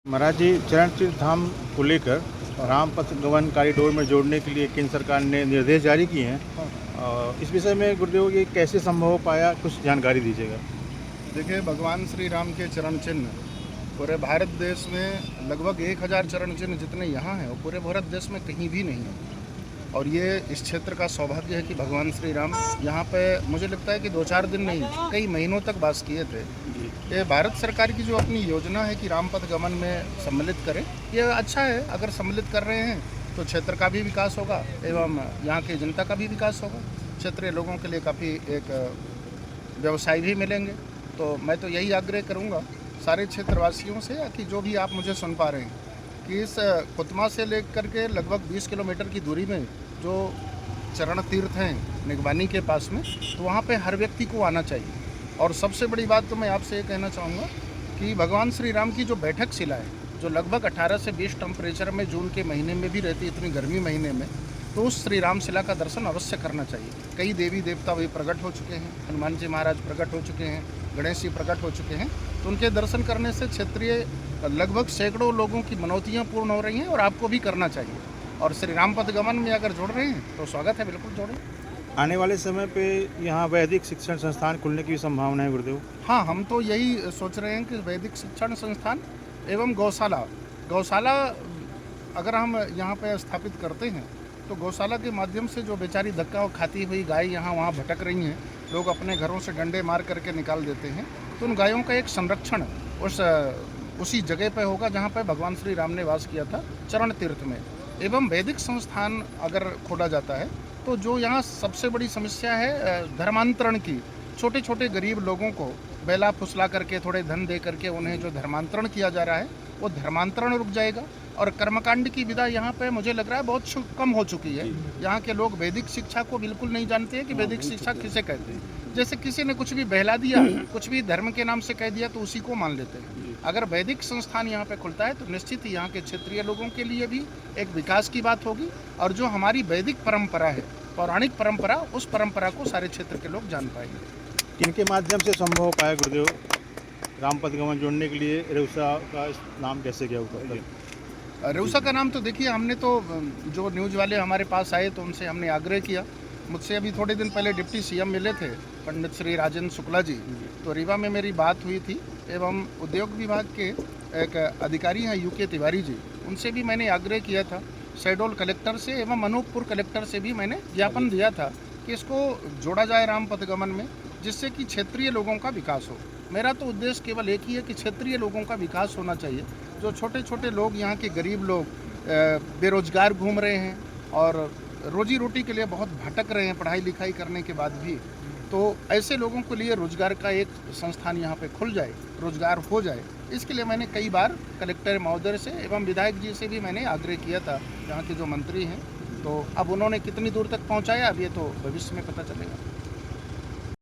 महाराज जी, चरण तीर्थ धाम को लेकर राम पथ गमन कॉरिडोर में जोड़ने के लिए केंद्र सरकार ने निर्देश जारी किए हैं। इस विषय में गुरुदेव ये कैसे संभव हो पाया, कुछ जानकारी दीजिएगा। देखिए, भगवान श्री राम के चरण चिन्ह पूरे भारत देश में लगभग 1000 चरण चिन्ह जितने यहाँ हैं वो पूरे भारत देश में कहीं भी नहीं है। और ये इस क्षेत्र का सौभाग्य है कि भगवान श्री राम यहाँ पे मुझे लगता है कि 2-4 दिन नहीं, कई महीनों तक वास किए थे। ये भारत सरकार की जो अपनी योजना है कि राम पथ गमन में सम्मिलित करें, ये अच्छा है। अगर सम्मिलित कर रहे हैं तो क्षेत्र का भी विकास होगा एवं यहाँ की जनता का भी विकास होगा। क्षेत्रीय लोगों के लिए काफ़ी एक व्यवसाय भी मिलेंगे। तो मैं तो यही आग्रह करूँगा सारे क्षेत्रवासियों से कि जो भी आप मुझे सुन पा रहे हैं कि इस कुतमा से लेकर के लगभग 20 किलोमीटर की दूरी में जो चरण तीर्थ हैं निगवानी के पास में, तो वहाँ पे हर व्यक्ति को आना चाहिए। और सबसे बड़ी बात तो मैं आपसे ये कहना चाहूँगा कि भगवान श्री राम की जो बैठक शिला है, जो लगभग 18 से 20 टेम्परेचर में जून के महीने में भी रहती है, इतनी गर्मी महीने में, तो उस श्री राम शिला का दर्शन अवश्य करना चाहिए। कई देवी देवता भी प्रकट हो चुके हैं, हनुमान जी महाराज प्रकट हो चुके हैं, गणेश जी प्रकट हो चुके हैं। तो उनके दर्शन करने से क्षेत्रीय लगभग सैकड़ों लोगों की मनौतियाँ पूर्ण हो रही हैं और आपको भी करना चाहिए। और श्री राम पथ गमन में अगर जोड़ रहे हैं तो स्वागत है, बिल्कुल जोड़ें। आने वाले समय पे यहाँ वैदिक शिक्षण संस्थान खुलने की भी संभावना है गुरुदेव। हाँ, हम तो यही सोच रहे हैं कि वैदिक शिक्षण संस्थान एवं गौशाला अगर हम यहाँ पे स्थापित करते हैं तो गौशाला के माध्यम से जो बेचारी धक्का खाती हुई गाय यहाँ वहाँ भटक रही हैं, लोग अपने घरों से डंडे मार करके निकाल देते हैं, तो उन गायों का एक संरक्षण उसी जगह पे होगा जहाँ पे भगवान श्री राम ने वास किया था, चरण तीर्थ में। एवं वैदिक संस्थान अगर खोला जाता है तो जो यहाँ सबसे बड़ी समस्या है धर्मांतरण की, छोटे छोटे गरीब लोगों को बेला फुसला करके थोड़े धन दे करके उन्हें जो धर्मांतरण किया जा रहा है वो धर्मांतरण रुक जाएगा। और कर्मकांड की विधा यहाँ पे मुझे लग रहा है बहुत कम हो चुकी है। यहाँ के लोग वैदिक शिक्षा को बिल्कुल नहीं जानते हैं कि वैदिक शिक्षा किसे कहते हैं। जैसे किसी ने कुछ भी बहला दिया, कुछ भी धर्म के नाम से कह दिया तो उसी को मान लेते हैं। अगर वैदिक संस्थान यहाँ पे खुलता है तो निश्चित ही यहाँ के क्षेत्रीय लोगों के लिए भी एक विकास की बात होगी। और जो हमारी वैदिक परंपरा है, पौराणिक परंपरा, उस परंपरा को सारे क्षेत्र के लोग जान पाएंगे। इनके माध्यम से संभव हो पाया गुरुदेव राम पथ गमन जोड़ने के लिए रेउसा का नाम कैसे गया ऊपर? रेउसा का नाम तो देखिए, हमने तो जो न्यूज़ वाले हमारे पास आए तो उनसे हमने आग्रह किया। मुझसे अभी थोड़े दिन पहले डिप्टी सीएम मिले थे पंडित श्री राजेंद्र शुक्ला जी, तो रीवा में मेरी बात हुई थी। एवं उद्योग विभाग के एक अधिकारी हैं यूके तिवारी जी, उनसे भी मैंने आग्रह किया था। शहडोल कलेक्टर से एवं अनूपपुर कलेक्टर से भी मैंने ज्ञापन दिया था कि इसको जोड़ा जाए राम पथ गमन में, जिससे कि क्षेत्रीय लोगों का विकास हो। मेरा तो उद्देश्य केवल एक ही है कि क्षेत्रीय लोगों का विकास होना चाहिए। जो छोटे छोटे लोग, यहाँ के गरीब लोग बेरोजगार घूम रहे हैं और रोजी रोटी के लिए बहुत भटक रहे हैं पढ़ाई लिखाई करने के बाद भी, तो ऐसे लोगों के लिए रोजगार का एक संस्थान यहाँ पे खुल जाए, रोजगार हो जाए। इसके लिए मैंने कई बार कलेक्टर महोदय से एवं विधायक जी से भी मैंने आग्रह किया था, यहाँ के जो मंत्री हैं। तो अब उन्होंने कितनी दूर तक पहुँचाया, अब ये तो भविष्य में पता चलेगा।